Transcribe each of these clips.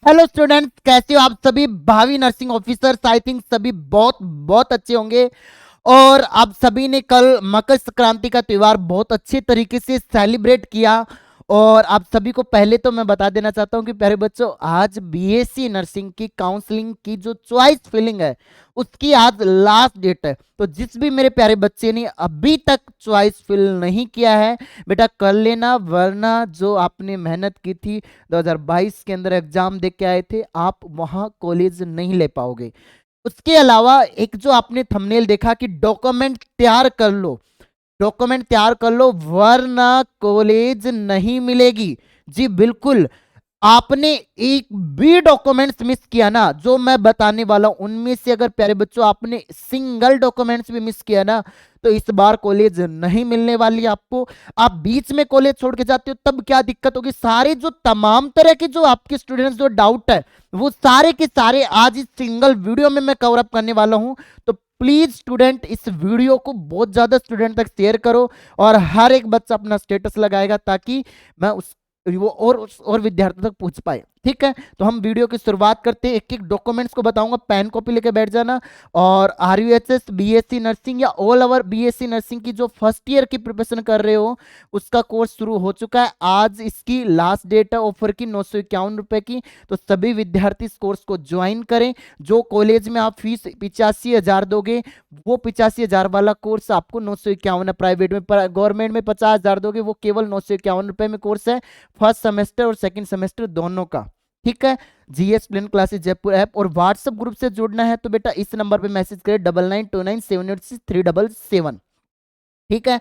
Hello students, कैसे हो आप सभी? भावी नर्सिंग ऑफिसर्स आई थिंक सभी बहुत बहुत अच्छे होंगे। और आप सभी ने कल मकर संक्रांति का त्योहार बहुत अच्छे तरीके से सेलिब्रेट किया। और आप सभी को पहले तो मैं बता देना चाहता हूं कि प्यारे बच्चों, आज बीएससी नर्सिंग की काउंसलिंग की जो चॉइस फिलिंग है उसकी आज लास्ट डेट है। तो जिस भी मेरे प्यारे बच्चे ने अभी तक चॉइस फिल नहीं किया है, बेटा कर लेना, वरना जो आपने मेहनत की थी 2022 के अंदर एग्जाम दे के आए थे, आप वहां कॉलेज नहीं ले पाओगे। उसके अलावा एक जो आपने थंबनेल देखा कि डॉक्यूमेंट तैयार कर लो, डॉक्यूमेंट तैयार कर लो वरना कॉलेज नहीं मिलेगी। जी बिल्कुल, आपने एक भी डॉक्यूमेंट्स मिस किया ना, जो मैं बताने वाला हूं उनमें से अगर प्यारे बच्चों आपने सिंगल डॉक्यूमेंट्स भी मिस किया ना, तो इस बार कॉलेज नहीं मिलने वाली आपको। आप बीच में कॉलेज छोड़ के जाते हो तब क्या दिक्कत होगी? सारे जो तमाम तरह के जो आपके स्टूडेंट्स जो डाउट है वो सारे के सारे आज इस सिंगल वीडियो में मैं कवर अप करने वाला हूं। तो प्लीज स्टूडेंट, इस वीडियो को बहुत ज्यादा स्टूडेंट तक शेयर करो और हर एक बच्चा अपना स्टेटस लगाएगा ताकि मैं उस वो और विद्यार्थियों तक पहुंच पाए। ठीक है, तो हम वीडियो की शुरुआत करते हैं। एक एक डॉक्यूमेंट्स को बताऊंगा, पेन कॉपी लेके बैठ जाना। और आरयूएचएस बीएससी नर्सिंग या ऑल ओवर बीएससी नर्सिंग की जो फर्स्ट ईयर की प्रिपरेशन कर रहे हो उसका कोर्स शुरू हो चुका है। आज इसकी लास्ट डेट है ऑफर की 951 रुपए की। तो सभी विद्यार्थी इस कोर्स को ज्वाइन करें। जो कॉलेज में आप फीस 85,000 दोगे, वो 85,000 वाला कोर्स आपको 951 है। प्राइवेट में, गवर्नमेंट में 50,000 दोगे, वो केवल 951 रुपए में कोर्स है, फर्स्ट सेमेस्टर और सेकंड सेमेस्टर दोनों का। ठीक है, GS plain classes Jaipur app और व्हाट्सएप ग्रुप से जुड़ना है तो बेटा इस नंबर पे मैसेज करें 9929786377। ठीक है,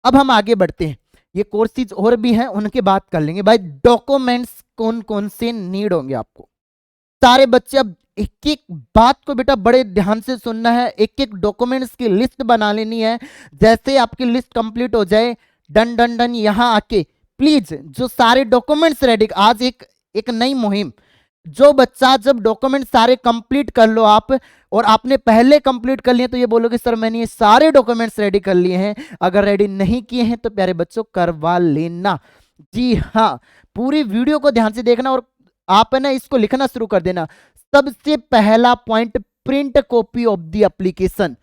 अब हम आगे बढ़ते हैं। ये कोर्सेज और भी हैं, उनके बात कर लेंगे। भाई डॉक्यूमेंट्स कौन कौन से नीड होंगे आपको? सारे बच्चे अब एक एक बात को बेटा बड़े ध्यान से सुनना है, एक एक डॉक्यूमेंट्स की लिस्ट बना लेनी है। जैसे आपकी लिस्ट कंप्लीट हो जाए, डन डन डन यहां आके प्लीज जो सारे डॉक्यूमेंट्स रेडी, आज एक एक नई मुहिम। जो बच्चा जब डॉक्यूमेंट सारे कंप्लीट कर लो आप, और आपने पहले कंप्लीट कर लिए तो ये बोलोगे सर मैंने ये सारे डॉक्यूमेंट्स रेडी कर लिए हैं। अगर रेडी नहीं किए हैं तो प्यारे बच्चों करवा लेना। जी हाँ, पूरी वीडियो को ध्यान से देखना और आप है ना इसको लिखना शुरू कर देना। सबसे पहला point, print copy of the application.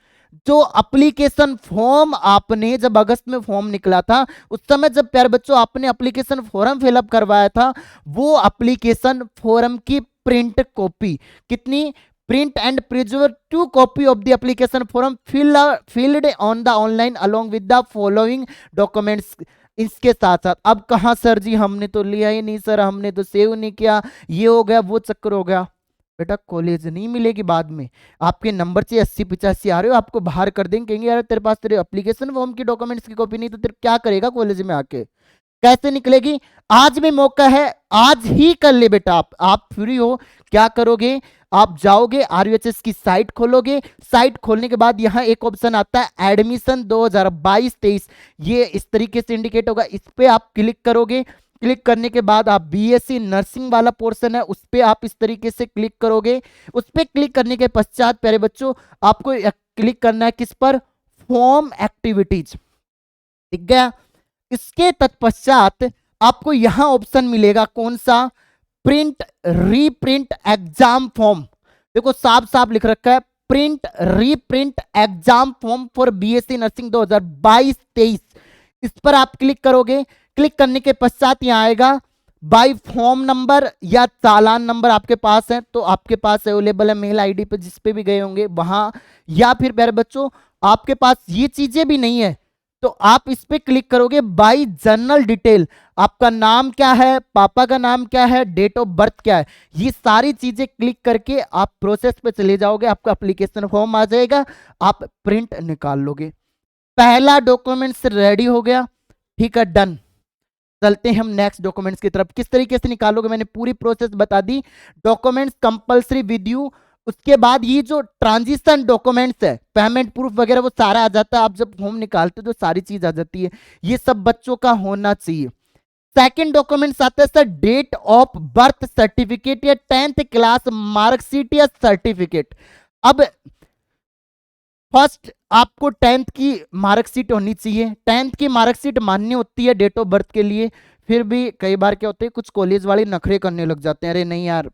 जो एप्लीकेशन फॉर्म आपने जब अगस्त में फॉर्म निकला था, उस समय जब प्यारे बच्चों आपने एप्लीकेशन फॉर्म फिलअप करवाया था, वो एप्लीकेशन फॉर्म की प्रिंट कॉपी कितनी? Print and preserve 2 copy of the application form field on the online along with the following documents. इसके साथ साथ अब कहा सर जी हमने तो लिया ही नहीं, सर हमने तो सेव नहीं किया, ये हो गया वो चक्कर हो गया। बेटा कॉलेज नहीं मिलेगी बाद में। आपके नंबर से 80-85 आ रहे हो, आपको बाहर कर देंगे, कहेंगे यार तेरे पास तेरे एप्लीकेशन फॉर्म की डॉक्यूमेंट्स की कॉपी नहीं, तो तेरे क्या करेगा कॉलेज में आके? कैसे निकलेगी? आज भी मौका है, आज ही कर ले बेटा। आप फ्री हो, क्या करोगे? आप जाओगे आरयूएचएस की साइट खोलोगे। साइट खोलने के बाद यहाँ एक ऑप्शन आता है एडमिशन 2022-23, ये इस तरीके से इंडिकेट होगा, इस पे आप क्लिक करोगे। क्लिक करने के बाद आप बीएससी नर्सिंग वाला पोर्शन है उस पे आप इस तरीके से क्लिक करोगे। उस पे क्लिक करने के पश्चात प्यारे बच्चों आपको क्लिक करना है किस पर? Form activities. ठीक गया? इसके तत्पश्चात आपको यहां ऑप्शन मिलेगा कौन सा? Print reprint exam form. देखो साफ साफ लिख रखा है, print reprint exam form for BSc nursing 2022-23। इस पर आप क्लिक करोगे। क्लिक करने के पश्चात यहां आएगा बाई फॉर्म नंबर या चालान नंबर आपके पास है तो आपके पास अवेलेबल है मेल आईडी पे जिस पे भी गए होंगे वहां, या फिर प्यारे बच्चों आपके पास ये चीजें भी नहीं है तो आप इस पे क्लिक करोगे बाई जनरल डिटेल। आपका नाम क्या है, पापा का नाम क्या है, डेट ऑफ बर्थ क्या है, ये सारी चीजें क्लिक करके आप प्रोसेस पे चले जाओगे, आपका एप्लीकेशन फॉर्म आ जाएगा, आप प्रिंट निकाल लोगे। पहला डॉक्यूमेंट्स रेडी हो गया। ठीक है, डन। चलते हैं हम नेक्स्ट डॉक्यूमेंट्स की तरफ। किस तरीके से निकालोगे मैंने पूरी प्रोसेस बता दी। Documents compulsory with you. उसके बाद ये जो ट्रांजिशन डॉक्यूमेंट्स है, पेमेंट प्रूफ वगैरह वो सारा आ जाता है। आप जब फॉर्म निकालते हो तो सारी चीज आ जाती है, ये सब बच्चों का होना चाहिए। सेकंड डॉक्यूमेंट्स आता है sir date of birth certificate या 10th क्लास मार्कशीट या सर्टिफिकेट। अब फर्स्ट आपको 10th की मार्कशीट होनी चाहिए। 10th की मार्कशीट मान्य होती है डेट ऑफ बर्थ के लिए। फिर भी कई बार क्या होते हैं कुछ कॉलेज वाले नखरे करने लग जाते हैं, अरे नहीं यार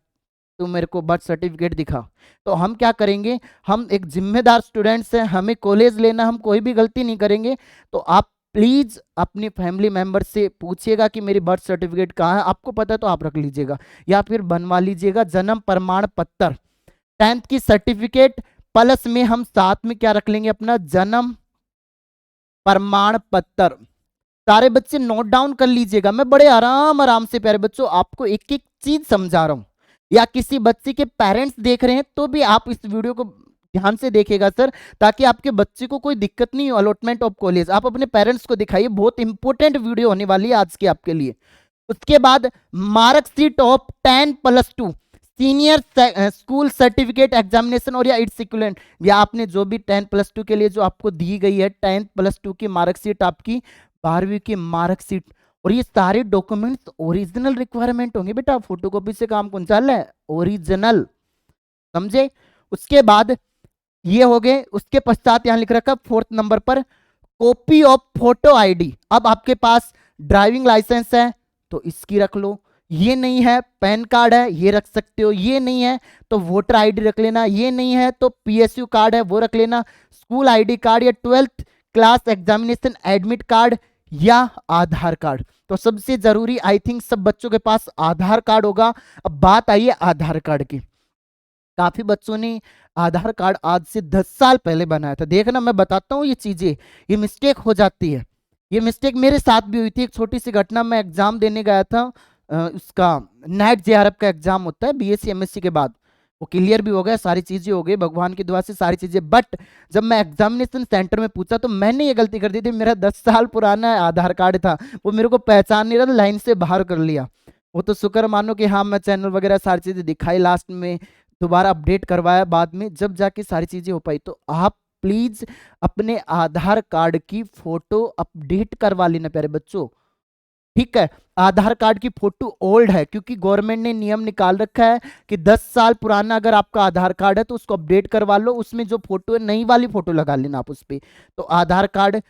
तू मेरे को बर्थ सर्टिफिकेट दिखा। तो हम क्या करेंगे, हम एक जिम्मेदार स्टूडेंट्स हैं, हमें कॉलेज लेना, हम कोई भी गलती नहीं करेंगे। तो आप प्लीज अपनी फैमिली मेंबर से पूछिएगा कि मेरी बर्थ सर्टिफिकेट कहाँ है, आपको पता है तो आप रख लीजिएगा या फिर बनवा लीजिएगा। जन्म प्रमाण पत्र 10th की सर्टिफिकेट प्लस में हम साथ में क्या रख लेंगे, अपना जन्म प्रमाण पत्र। सारे बच्चे नोट डाउन कर लीजिएगा, मैं बड़े आराम आराम से प्यारे बच्चों आपको एक एक चीज समझा रहा हूं। या किसी बच्चे के पेरेंट्स देख रहे हैं तो भी आप इस वीडियो को ध्यान से देखेगा सर, ताकि आपके बच्चे को कोई दिक्कत नहीं हो अलॉटमेंट ऑफ कॉलेज। आप अपने पेरेंट्स को दिखाइए, बहुत इंपॉर्टेंट वीडियो होने वाली है आज की आपके लिए। उसके बाद marksheet of 10+2 senior school certificate examination और या इट्स इक्विवेलेंट, या आपने जो भी 10+2 के लिए जो आपको दी गई है 10+2 की मार्कशीट, आपकी 12वीं की मार्कशीट, और ये सारे डॉक्यूमेंट्स ओरिजिनल रिक्वायरमेंट होंगे बेटा, फोटोकॉपी से काम कौन चल है, ओरिजिनल, समझे। उसके बाद ये हो गए। उसके पश्चात यहां लिख रखा 4th नंबर पर कॉपी ऑफ फोटो आईडी। अब आपके पास ड्राइविंग लाइसेंस है तो इसकी रख लो, ये नहीं है पैन कार्ड है ये रख सकते हो, ये नहीं है तो वोटर आईडी रख लेना, ये नहीं है तो पीएसयू कार्ड है वो रख लेना, स्कूल आईडी कार्ड या 12th class examination admit card या आधार कार्ड। तो सबसे जरूरी आई थिंक सब बच्चों के पास आधार कार्ड होगा। अब बात आई है आधार कार्ड की, काफी बच्चों ने आधार कार्ड आज से 10 साल पहले बनाया था। देखना मैं बताता हूँ ये चीजें, ये मिस्टेक हो जाती है, ये मिस्टेक मेरे साथ भी हुई थी। एक छोटी सी घटना, मैं एग्जाम देने गया था, उसका नेट जेआरएफ का एग्जाम होता है बीएससी एमएससी के बाद, वो क्लियर भी हो गया, सारी चीजें हो गई भगवान की दुआ से सारी चीजें। बट जब मैं एग्जामिनेशन सेंटर में पूछा तो मैंने ये गलती कर दी थी, मेरा 10 साल पुराना आधार कार्ड था, वो मेरे को पहचान नहीं रहा था, लाइन से बाहर कर लिया। वो तो शुक्र मानो कि हाँ मैं चैनल वगैरह सारी चीजें दिखाई, लास्ट में दोबारा अपडेट करवाया बाद में, जब जाके सारी चीजें हो पाई। तो आप प्लीज अपने आधार कार्ड की फोटो अपडेट करवा लेना प्यारे बच्चों, ठीक है। आधार कार्ड की फोटो ओल्ड है क्योंकि गवर्नमेंट ने नियम निकाल रखा है कि 10 साल पुराना अगर आपका आधार कार्ड है तो उसको अपडेट करवा लो, उसमें जो फोटो है नई वाली फोटो लगा लेना आप उस पर। तो आधार कार्ड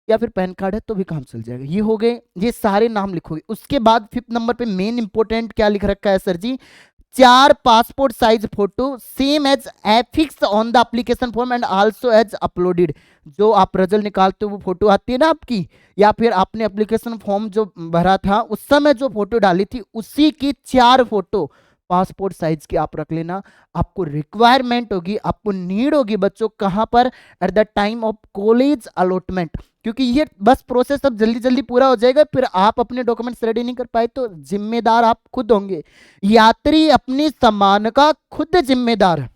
या फिर पैन कार्ड है तो भी काम चल जाएगा। ये हो गए, ये सारे नाम लिखोगे। उसके बाद 5th नंबर पे मेन इंपोर्टेंट क्या लिख रखा है sir ji, 4 passport size photo same as affix on the application form and also as uploaded. जो आप रिजल्ट निकालते हो वो फोटो आती है ना आपकी, या फिर आपने एप्लीकेशन फॉर्म जो भरा था उस समय जो फोटो डाली थी उसी की 4 फोटो पासपोर्ट साइज की आप रख लेना। आपको रिक्वायरमेंट होगी, आपको नीड होगी बच्चों, कहां पर, at the time of college allotment, क्योंकि ये बस प्रोसेस अब जल्दी जल्दी पूरा हो जाएगा, फिर आप अपने डॉक्यूमेंट्स रेडी नहीं कर पाए तो जिम्मेदार आप खुद होंगे। यात्री अपने सामान का खुद जिम्मेदार,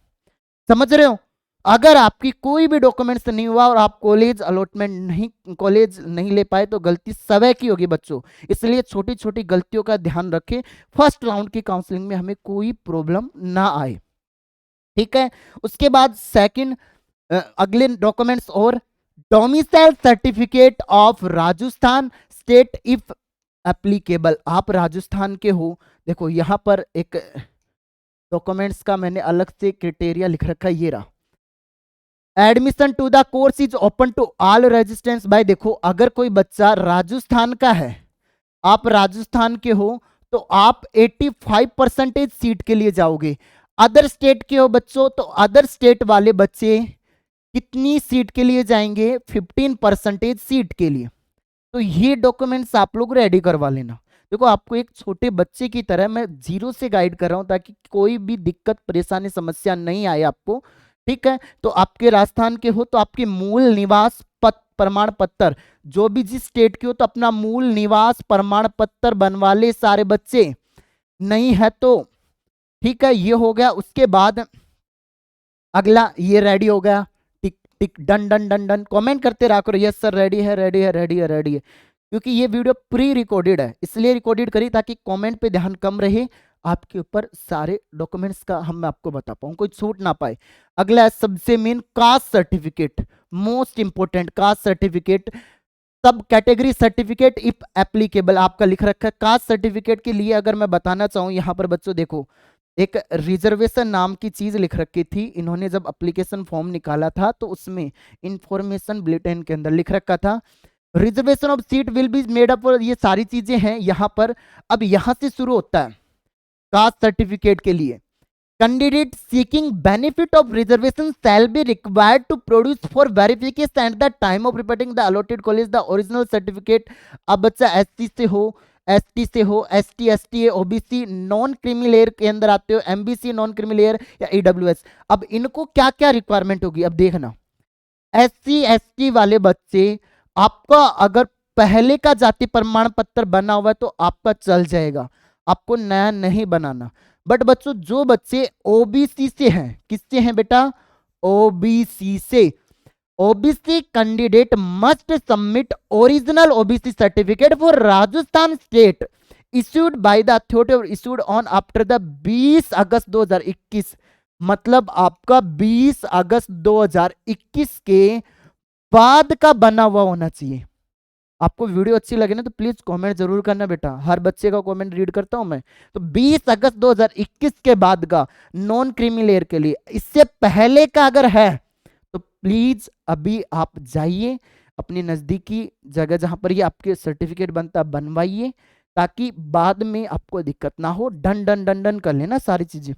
समझ रहे हो। अगर आपकी कोई भी डॉक्यूमेंट्स नहीं हुआ और आप कॉलेज अलॉटमेंट नहीं, कॉलेज नहीं ले पाए तो गलती सवै की होगी बच्चों, इसलिए छोटी छोटी गलतियों का ध्यान रखें, फर्स्ट राउंड की काउंसलिंग में हमें कोई प्रॉब्लम ना आए, ठीक है। उसके बाद सेकंड अगले डॉक्यूमेंट्स, और domicile certificate of Rajasthan state if applicable. आप राजस्थान के हो, देखो यहां पर एक डॉक्यूमेंट्स का मैंने अलग से क्राइटेरिया लिख रखा है, ये रहा, admission to the course is open to all resistance by. देखो अगर कोई बच्चा राजस्थान का है, आप राजस्थान के हो तो आप 85% सीट के लिए जाओगे। अदर स्टेट के हो बच्चों तो अदर स्टेट वाले बच्चे कितनी सीट के लिए जाएंगे, 15% सीट के लिए। तो ये डॉक्यूमेंट्स आप लोग रेडी करवा लेना। देखो आपको एक छोटे बच्चे की तरह मैं जीरो से गाइड कर रहा हूं ताकि कोई भी दिक्कत परेशानी समस्या नहीं आए आपको, ठीक है। तो आपके राजस्थान के हो तो आपके मूल निवास प्रमाण पत्र, जो भी जिस स्टेट के हो तो अपना मूल निवास प्रमाण पत्र बनवा ले सारे बच्चे, नहीं है तो ठीक है। ये हो गया। उसके बाद अगला ये रेडी हो गया, tick tick done done done done, comment करते रहा करो यस सर रेडी है रेडी है रेडी है रेडी है, क्योंकि ये वीडियो प्री रिकॉर्डेड है इसलिए रिकॉर्डेड करी ताकि कमेंट पे ध्यान कम रहे, आपके ऊपर सारे डॉक्यूमेंट्स का हम आपको बता पाऊं, कोई छूट ना पाए। अगला है सबसे main caste certificate, most important caste certificate, सब कैटेगरी सर्टिफिकेट इफ एप्लीकेबल आपका लिख रखा है। कास्ट सर्टिफिकेट के लिए अगर मैं बताना चाहूं यहां पर बच्चों देखो, एक रिजर्वेशन नाम की चीज लिख रखी थी इन्होंने जब एप्लीकेशन फॉर्म निकाला था, तो उसमें इंफॉर्मेशन बुलेटिन के अंदर लिख रखा था reservation of seat will be made up, ये सारी चीजें हैं यहां पर। अब यहां से शुरू होता है कास्ट सर्टिफिकेट के लिए, candidate seeking benefit of reservation shall be required to produce for verification at the time of reporting the allotted college the original certificate। अब बच्चा एससी से हो, एसटी से हो, ST, ST, OBC, non creamy layer के अंदर आते हो, एमबीसी, नॉन क्रीमी लेयर या ईडब्ल्यूएस, अब इनको क्या क्या रिक्वायरमेंट होगी अब देखना। एससी एसटी वाले बच्चे, आपका अगर पहले का जाति प्रमाण पत्र बना हुआ है तो आपका चल जाएगा, आपको नया नहीं बनाना। बट बच्चों जो बच्चे ओबीसी से हैं, किससे हैं बेटा, ओबीसी से, OBC candidate must submit original OBC certificate for Rajasthan state issued by the authority issued on after the 20 August 2021। मतलब आपका 20 अगस्त 2021 के बाद का बना हुआ होना चाहिए। आपको वीडियो अच्छी लगे ना तो प्लीज कमेंट जरूर करना बेटा, हर बच्चे का कमेंट रीड करता हूं मैं। तो 20 अगस्त 2021 के बाद का नॉन क्रीमी लेयर के लिए, इससे पहले का अगर है तो प्लीज अभी आप जाइए अपनी नजदीकी जगह जहां पर ये आपके सर्टिफिकेट बनता बनवाइए, ताकि बाद में आपको दिक्कत ना हो। डन डन डन डन कर लेना सारी चीजें।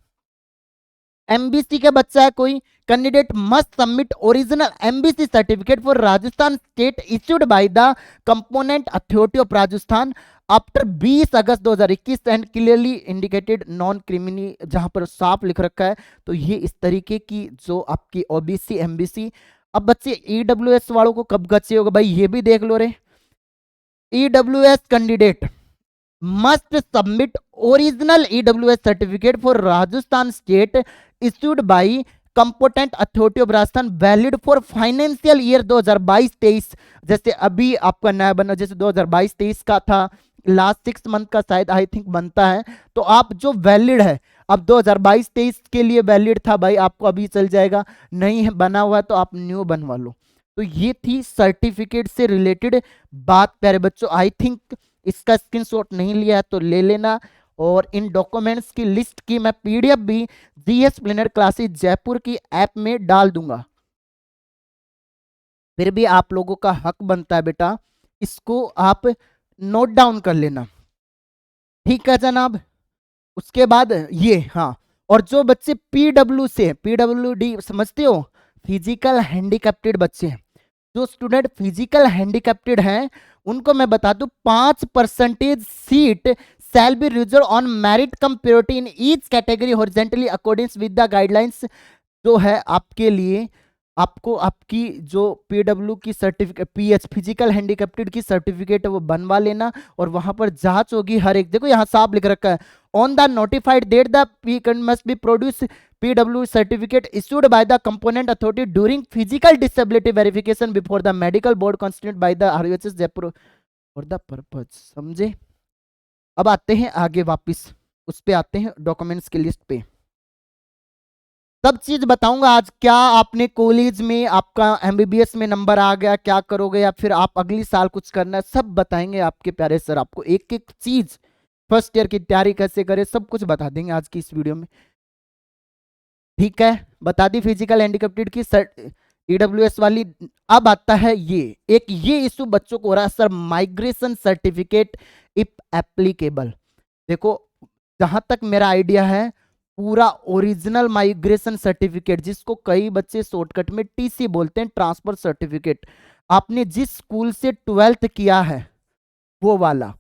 एमबीसी का बच्चा है कोई, candidate must submit original MBC certificate for Rajasthan state issued by the component authority of Rajasthan after 20 August 2021 and clearly indicated non creamy, जहां पर साफ लिख रखा है। तो ये इस तरीके की जो आपकी ओबीसी एमबीसी। अब बच्चे ईडब्ल्यूएस वालों को कब गच्चे होगा भाई, ये भी देख लो रे। EWS candidate must submit original EWS certificate for Rajasthan state issued by competent authority of Rajasthan valid for financial year 2022-23। जैसे अभी आपका नया बना, जैसे 2022-23 का था, लास्ट 6 मंथ का शायद आई थिंक बनता है, तो आप जो वैलिड है अब 2022-23 के लिए वैलिड था भाई, आपको अभी चल जाएगा, नहीं है बना हुआ तो आप न्यू बनवा लो। तो ये थी सर्टिफिकेट से रिलेटेड बात प्यारे बच्चों। आई थिंक इसका स्क्रीनशॉट नहीं लिया तो ले लेना, और इन डॉक्यूमेंट्स की लिस्ट की मैं पीडीएफ भी जीएस प्लेनर क्लासेस जयपुर की ऐप में डाल दूंगा। फिर भी आप लोगों का हक बनता है बेटा, इसको आप नोट डाउन कर लेना, ठीक है जनाब। उसके बाद ये, हाँ, और जो बच्चे पीडब्ल्यू से, पीडब्ल्यूडी समझते हो, फिजिकल हैंडीकैप्टेड बच्चे हैं, जो स्टूडेंट फिजिकल हैंडीकैप्टेड हैं उनको मैं बता दूं 5% seat shall be reserve on merit come purity in each category horizontally according with the guidelines. जो है आपके लिए, आपको आपकी जो पीडब्ल्यू की सर्टिफिकेट, पीएच फिजिकल हैंडीकैप्टेड की सर्टिफिकेट है वो बनवा लेना, और वहां पर जांच होगी हर एक। देखो यहाँ साफ लिख रखा है, on the notified date the P must be produce PW certificate issued by the component authority during physical disability verification before the medical board constituted by the RUHS Jaipur for the purpose। समझे। अब आते हैं आगे वापस, उस पे आते हैं डॉक्यूमेंट्स की लिस्ट पे। सब चीज बताऊंगा आज, क्या आपने कॉलेज में आपका एमबीबीएस में नंबर आ गया, क्या करोगे, या फिर आप अगली साल कुछ करना है, सब बताएंगे आपके प्यारे सर। आपको एक एक चीज, फर्स्ट ईयर की तैयारी कैसे करें, सब कुछ बता देंगे आज की इस वीडियो में, ठीक है। बता दी फिजिकल हैंडीकैप्टेड की ईडब्ल्यूएस वाली। अब आता है ये एक, ये इशू बच्चों को हो रहा है sir, migration certificate if applicable. देखो जहां तक मेरा आइडिया है, पूरा ओरिजिनल माइग्रेशन सर्टिफिकेट, जिसको कई बच्चे शॉर्टकट में टीसी बोलते हैं, ट्रांसफर सर्टिफिकेट, आपने जिस स्कूल से 12th किया है वो वाला,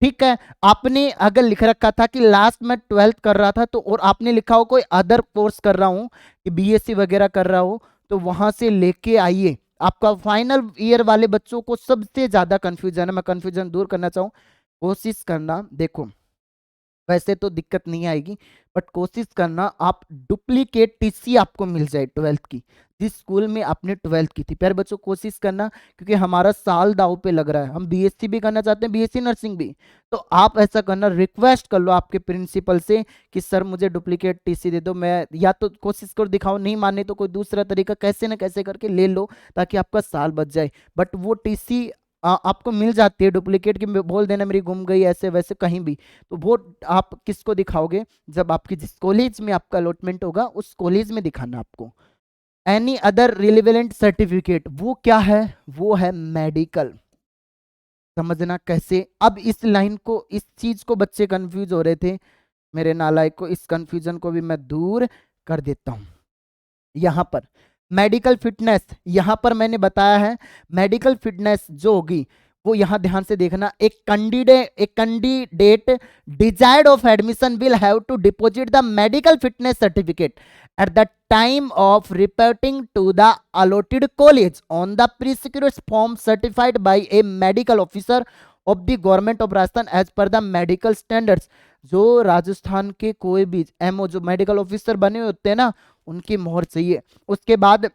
ठीक है। आपने अगर लिख रखा था कि लास्ट में 12th कर रहा था, तो और आपने लिखा हो कोई अदर कोर्स कर रहा हूं कि बीएससी वगैरह कर रहा हो, तो वहां से लेके आइए। आपका फाइनल ईयर वाले बच्चों को सबसे ज्यादा कंफ्यूजन है, मैं कंफ्यूजन दूर करना चाहूँ, कोशिश करना, देखो वैसे तो दिक्कत नहीं आएगी, बट कोशिश करना आप डुप्लीकेट टीसी आपको मिल जाए 12th की, जिस स्कूल में आपने 12th की थी। प्यारे बच्चों कोशिश करना, क्योंकि हमारा साल दाव पे लग रहा है, हम बीएससी भी करना चाहते हैं, बीएससी नर्सिंग भी। तो आप ऐसा करना, रिक्वेस्ट कर लो आपके प्रिंसिपल से कि सर मुझे डुप्लीकेट टीसी दे दो, मैं या तो कोशिश करो दिखाओ, नहीं माने तो कोई दूसरा तरीका कैसे ना कैसे करके ले लो, ताकि आपका साल बच जाए। बट वो टीसी आपको मिल जाती है डुप्लीकेट की, बोल देना मेरी गुम गई ऐसे वैसे कहीं भी, तो वो आप किसको दिखाओगे, जब आपकी जिस कॉलेज में आपका अलॉटमेंट होगा उस कॉलेज में दिखाना आपको। एनी अदर रिलेवेंट सर्टिफिकेट, वो क्या है, वो है मेडिकल। समझना कैसे। अब इस लाइन को, इस चीज को बच्चे कंफ्यूज हो रहे थे, मेरे नालायक को, इस कंफ्यूजन को भी मैं दूर कर देता हूं। यहां पर मेडिकल फिटनेस, यहां पर मैंने बताया है मेडिकल फिटनेस जो होगी वो यहां ध्यान से देखना, एक candidate desired of admission will have to deposit the medical fitness certificate at the time of reporting to the allotted college on the prescribed form certified by a medical officer of the government of Rajasthan as per the medical standards। जो राजस्थान के कोई भी ammo जो medical officer बने होते हैं ना, उनकी मोहर चाहिए। उसके बाद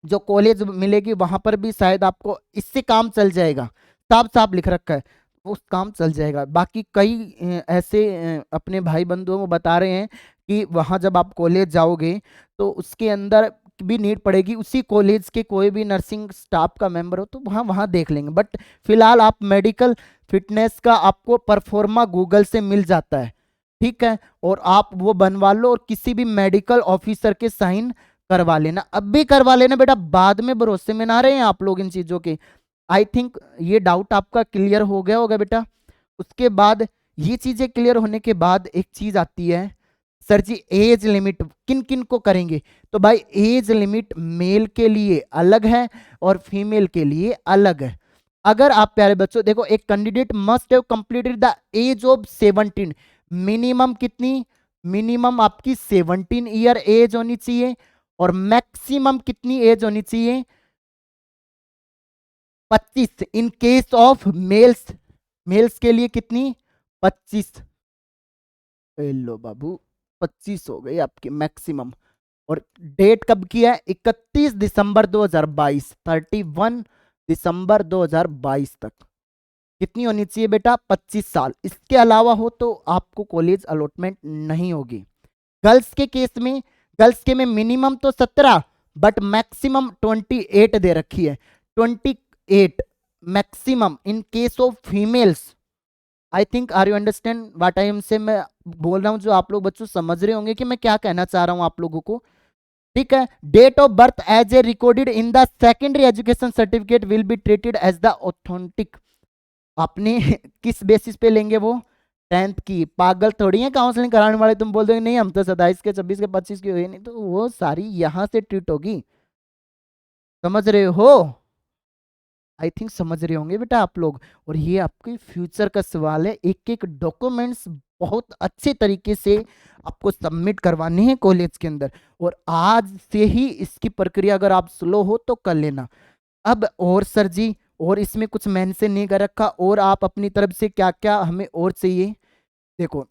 जो कॉलेज मिलेगी वहां पर भी शायद आपको इससे काम चल जाएगा, साफ साफ लिख रखा है उस काम चल जाएगा। बाकी कई ऐसे अपने भाई बंधुओं को बता रहे हैं कि वहां जब आप कॉलेज जाओगे तो उसके अंदर भी नीड पड़ेगी, उसी कॉलेज के कोई भी नर्सिंग स्टाफ का मेंबर हो तो वहां वहां देख लेंगे। बट फिलहाल आप मेडिकल फिटनेस का आपको परफॉर्मा गूगल से मिल जाता है, ठीक है, और आप वो बनवा लो और किसी भी मेडिकल ऑफिसर के साइन करवा लेना। अब भी करवा लेना बेटा, बाद में भरोसे में ना रहे आप लोग इन चीजों के। आई थिंक ये डाउट आपका क्लियर हो गया होगा बेटा। उसके बाद ये चीजें क्लियर होने के बाद एक चीज आती है, सर जी एज लिमिट किन किन को करेंगे? तो भाई एज लिमिट मेल के लिए अलग है और फीमेल के लिए अलग है। अगर आप प्यारे बच्चों देखो, एक candidate must have completed the age of 17, minimum कितनी, मिनिमम आपकी 17 ईयर एज होनी चाहिए और मैक्सिमम कितनी एज होनी चाहिए, 25। In case of males, males के लिए कितनी, 25। लो बाबू 25 हो गई आपकी मैक्सिमम। और डेट कब की है, 31 दिसंबर 2022, 31 दिसंबर 2022 तक कितनी होनी चाहिए बेटा, 25 साल। इसके अलावा हो तो आपको कॉलेज अलॉटमेंट नहीं होगी। गर्ल्स के केस में, गर्ल्स के में मिनिमम तो 17 बट मैक्सिमम 28 दे रखी है, 28 maximum. In case of females, I think are you understand what I am say, मैं बोल रहा हूं जो आप लोग बच्चों समझ रहे होंगे कि मैं क्या कहना चाह रहा हूं आप लोगों को, ठीक है। Date of birth as a recorded in the secondary education certificate will be treated as the authentic. आपने किस बेसिस पे लेंगे वो, 10th की। पागल थोड़ी है काउंसलिंग कराने वाले, तुम बोल दोगे नहीं हम तो 27 के 26 के 25 की हुई नहीं, तो वो सारी यहां से ट्रीट होगी, समझ रहे हो? आई थिंक समझ रहे होंगे बेटा आप लोग। और ये आपके फ्यूचर का सवाल है, एक एक डॉक्यूमेंट्स बहुत अच्छे तरीके से आपको सबमिट करवाने हैं कॉलेज के अंदर, और आज से ही इसकी प्रक्रिया अगर आप स्लो हो तो कर लेना। अब और सर जी और इसमें कुछ मेंशन नहीं कर रखा, और आप अपनी तरफ से क्या क्या हमें और चाहिए, देखो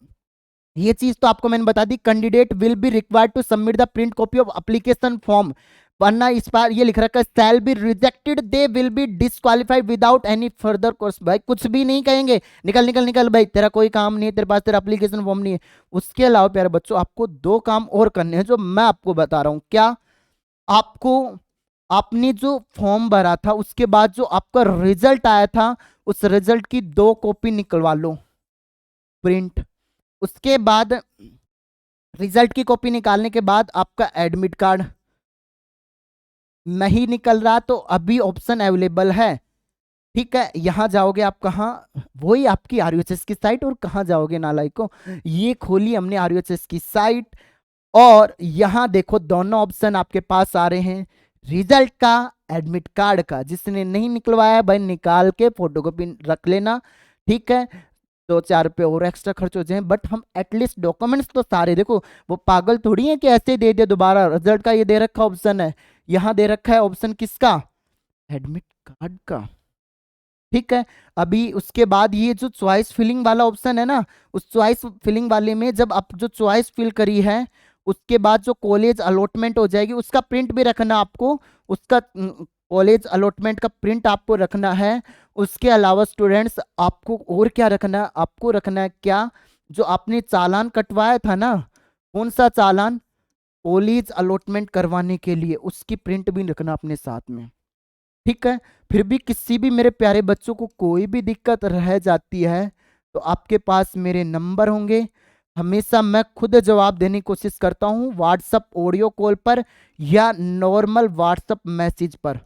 ये चीज तो आपको मैंने बता दी। Candidate will be required to submit the print copy of application form, वरना इस बार ये लिख रखा है shall be rejected, they will be disqualified without any further course. भाई कुछ भी नहीं कहेंगे, निकल निकल निकल भाई, तेरा कोई काम नहीं है, तेरे पास तेरा एप्लीकेशन फॉर्म नहीं है। उसके अलावा प्यारे बच्चों आपको 2 काम और करने हैं जो मैं आपको बता रहा हूं। क्या? आपको आपने जो फॉर्म भरा था उसके बाद जो आपका रिजल्ट आया था उस रिजल्ट की 2 कॉपी निकलवा लो, प्रिंट। उसके बाद रिजल्ट की कॉपी निकालने के बाद आपका एडमिट कार्ड नहीं निकल रहा तो अभी ऑप्शन अवेलेबल है, ठीक है। यहां जाओगे आप कहाँ, वही आपकी आरयूएचएस की साइट, और कहाँ जाओगे नालायक को, ये खोली हमने आरयूएचएस की साइट, और यहां देखो दोनों ऑप्शन आपके पास आ रहे हैं, रिजल्ट का, एडमिट कार्ड का। जिसने नहीं निकलवाया भाई निकाल के फोटोकॉपी रख लेना, ठीक है। 2-4 रुपये और एक्स्ट्रा खर्च हो जाए, बट हम एटलीस्ट डॉक्यूमेंट्स तो सारे, देखो वो पागल थोड़ी है कि ऐसे दे दिया दोबारा। रिजल्ट का ये दे रखा ऑप्शन है, यहां दे रखा है ऑप्शन किसका, एडमिट कार्ड का, ठीक है। अभी उसके बाद ये जो चॉइस फिलिंग वाला ऑप्शन है ना, उस चॉइस फिलिंग वाले में जब आप जो चॉइस फिल करी है उसके बाद जो कॉलेज अलॉटमेंट हो जाएगी उसका प्रिंट भी रखना आपको, उसका कॉलेज अलॉटमेंट का प्रिंट आपको रखना है। उसके अलावा स्टूडेंट्स आपको और क्या रखना है, आपको रखना है क्या, जो आपने चालान कटवाया था ना, कौन सा चालान, कॉलेज अलॉटमेंट करवाने के लिए, उसकी प्रिंट भी रखना अपने साथ में, ठीक है। फिर भी किसी भी मेरे प्यारे बच्चों को कोई भी दिक्कत रह जाती है तो आपके पास मेरे नंबर होंगे, हमेशा मैं खुद जवाब देने की कोशिश करता हूं, व्हाट्सअप ऑडियो कॉल पर या नॉर्मल व्हाट्सअप मैसेज पर।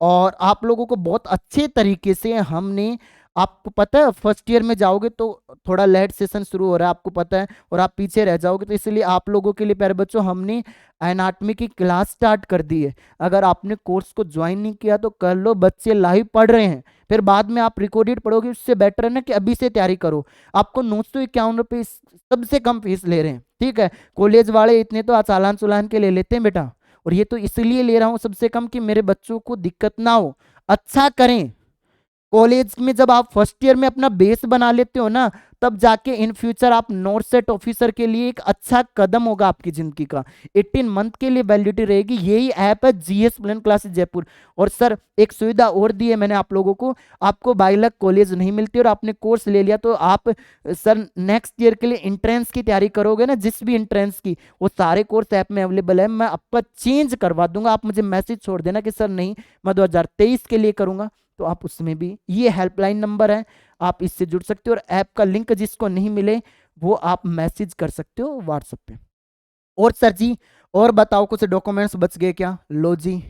और आप लोगों को बहुत अच्छे तरीके से हमने आपको पता है फर्स्ट ईयर में जाओगे तो थोड़ा लेट सेशन शुरू हो रहा है, आपको पता है, और आप पीछे रह जाओगे। तो इसलिए आप लोगों के लिए प्यारे बच्चों हमने एनाटॉमी की क्लास स्टार्ट कर दी है। अगर आपने कोर्स को ज्वाइन नहीं किया तो कर लो, बच्चे लाइव पढ़ रहे हैं, फिर बाद में आप रिकॉर्डेड पढ़ोगे, उससे बेटर है ना कि अभी से तैयारी करो। आपको 951 रुपये सबसे कम फीस ले रहे हैं, ठीक है। कॉलेज वाले इतने तो चालान चुलान के ले लेते हैं बेटा, और ये तो इसलिए ले रहा हूँ सबसे कम कि मेरे बच्चों को दिक्कत ना हो, अच्छा करें। कॉलेज में जब आप फर्स्ट ईयर में अपना बेस बना लेते हो ना, तब जाके इन फ्यूचर आप नॉर्थ सेट ऑफिसर के लिए एक अच्छा कदम होगा आपकी जिंदगी का। 18 मंथ के लिए वैलिडिटी रहेगी। यही ऐप है जीएस प्लेन क्लासेस जयपुर। और सर एक सुविधा और दी है मैंने आप लोगों को, आपको बाई लक कॉलेज नहीं मिलती और आपने कोर्स ले लिया तो आप सर नेक्स्ट ईयर के लिए इंट्रेंस की तैयारी करोगे ना, जिस भी इंट्रेंस की, वो सारे कोर्स ऐप में अवेलेबल है। मैं आपका चेंज करवा दूंगा, आप मुझे मैसेज छोड़ देना कि सर नहीं मैं 2023 के लिए करूंगा, तो आप उसमें भी, ये हेल्पलाइन नंबर है, आप इससे जुड़ सकते हो। और ऐप का लिंक जिसको नहीं मिले वो आप मैसेज कर सकते हो व्हाट्सएप पे। और सर जी और बताओ कुछ डॉक्यूमेंट्स बच गए क्या? लो जी,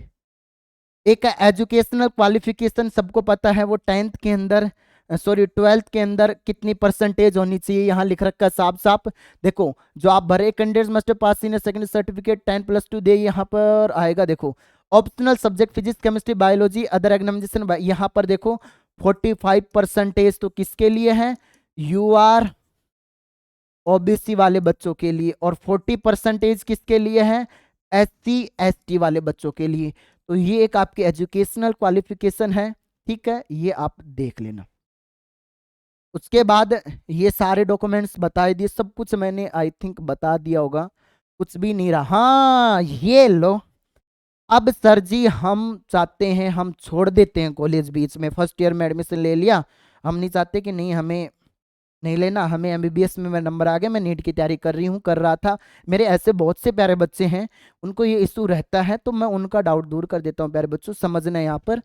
एक एजुकेशनल क्वालिफिकेशन सबको पता है, वो 10th के अंदर, सॉरी 12th के अंदर कितनी परसेंटेज होनी चाहिए, यहाँ लिख रखा है साफ साफ। देखो जो आप भरे, candidates must pass in second certificate 10+2 दे, यहाँ पर आएगा देखो optional subject physics chemistry biology other examination, यहाँ पर देखो 45% तो किसके लिए है? यू आर ओबीसी वाले बच्चों के लिए, और 40% किसके लिए है? SC ST वाले बच्चों के लिए। तो ये एक आपकी एजुकेशनल क्वालिफिकेशन है, ठीक है, ये आप देख लेना। उसके बाद ये सारे डॉक्यूमेंट्स बता दिए, सब कुछ मैंने आई थिंक बता दिया होगा, कुछ भी नहीं रहा। हाँ ये लो, अब सर जी हम चाहते हैं, हम छोड़ देते हैं कॉलेज बीच में, फर्स्ट ईयर में एडमिशन ले लिया, हम नहीं चाहते कि नहीं हमें नहीं लेना, हमें एमबीबीएस में मेरा नंबर आ गया, मैं नीट की तैयारी कर रही हूँ, कर रहा था। मेरे ऐसे बहुत से प्यारे बच्चे हैं उनको ये इशू रहता है, तो मैं उनका डाउट दूर कर देता हूँ। प्यारे बच्चों समझना, यहाँ पर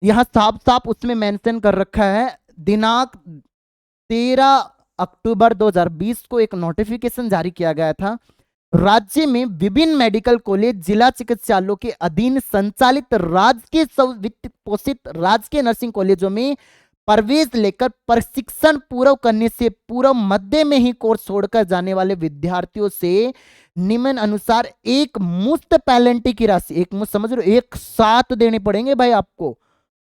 यहाँ साफ साफ उसमें मेंशन कर रखा है, दिनांक 13 अक्टूबर 2020 को एक नोटिफिकेशन जारी किया गया था। राज्य में विभिन्न मेडिकल कॉलेज जिला चिकित्सालयों के अधीन संचालित राजकीय वित्त पोषित राजकीय नर्सिंग कॉलेजों में प्रवेश लेकर प्रशिक्षण पूरा करने से पूर्व मध्य में ही कोर्स छोड़कर जाने वाले विद्यार्थियों से निम्न अनुसार एक मुफ्त पेनल्टी की राशि, एक मुफ्त समझ रहे हो, एक साथ देने पड़ेंगे भाई आपको।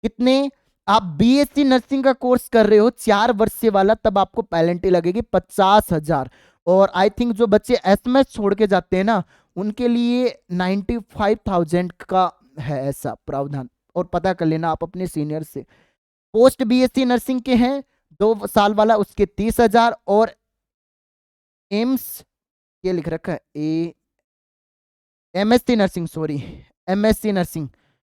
कितने? आप बीएससी नर्सिंग का कोर्स कर रहे हो 4 वर्ष वाला, तब आपको पेनल्टी लगेगी 50,000। और आई थिंक जो बच्चे एसएमएस छोड़ के जाते हैं ना, उनके लिए 95,000 का है ऐसा प्रावधान, और पता कर लेना आप अपने सीनियर से। पोस्ट बीएससी नर्सिंग के हैं 2 साल वाला, उसके 30,000, और एम्स ये लिख रखा है MSc nursing, sorry MSc nursing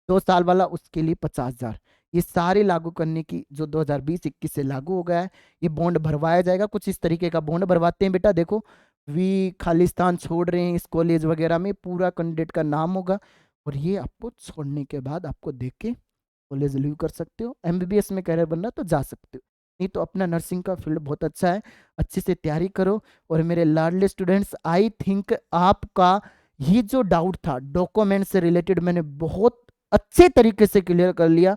2 साल वाला, उसके लिए 50,000। ये सारे लागू करने की जो 2020-21 से लागू हो गया है, ये बॉन्ड भरवाया जाएगा। कुछ इस तरीके का बॉन्ड भरवाते हैं बेटा, देखो वी खालिस्तान छोड़ रहे हैं इस कॉलेज वगैरह में, पूरा कैंडिडेट का नाम होगा, और ये आपको छोड़ने के बाद आपको देख के कॉलेज लीव कर सकते हो। एमबीबीएस में कैरियर बनना तो जा सकते हो, नहीं तो अपना नर्सिंग का फील्ड बहुत अच्छा है, अच्छे से तैयारी करो। और मेरे लाडले स्टूडेंट्स, आई थिंक आपका ये जो डाउट था डॉक्यूमेंट से रिलेटेड मैंने बहुत अच्छे तरीके से क्लियर कर लिया।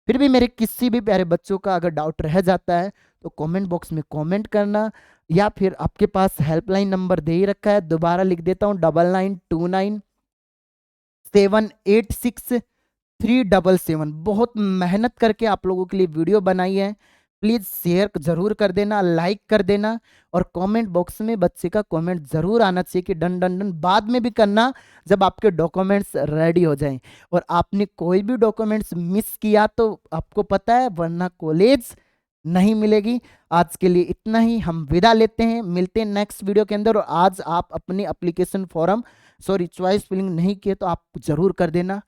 फिर भी मेरे किसी भी प्यारे बच्चों का अगर डाउट रह जाता है तो कमेंट बॉक्स में कमेंट करना, या फिर आपके पास हेल्पलाइन नंबर दे ही रखा है, दोबारा लिख देता हूँ 9929786377। बहुत मेहनत करके आप लोगों के लिए वीडियो बनाई है, प्लीज शेयर जरूर कर देना, लाइक कर देना, और कमेंट बॉक्स में बच्चे का कमेंट जरूर आना चाहिए कि डन डन डन। बाद में भी करना जब आपके डॉक्यूमेंट्स रेडी हो जाएं, और आपने कोई भी डॉक्यूमेंट्स मिस किया तो आपको पता है, वरना कॉलेज नहीं मिलेगी। आज के लिए इतना ही, हम विदा लेते हैं, मिलते हैं नेक्स्ट वीडियो के अंदर। और आज आप अपने application form, sorry choice filling नहीं किए तो आप जरूर कर देना।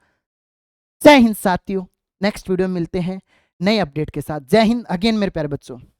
जय हिंद साथियों, नेक्स्ट वीडियो मिलते हैं नए अपडेट के साथ। जय हिंद अगेन मेरे प्यारे बच्चों।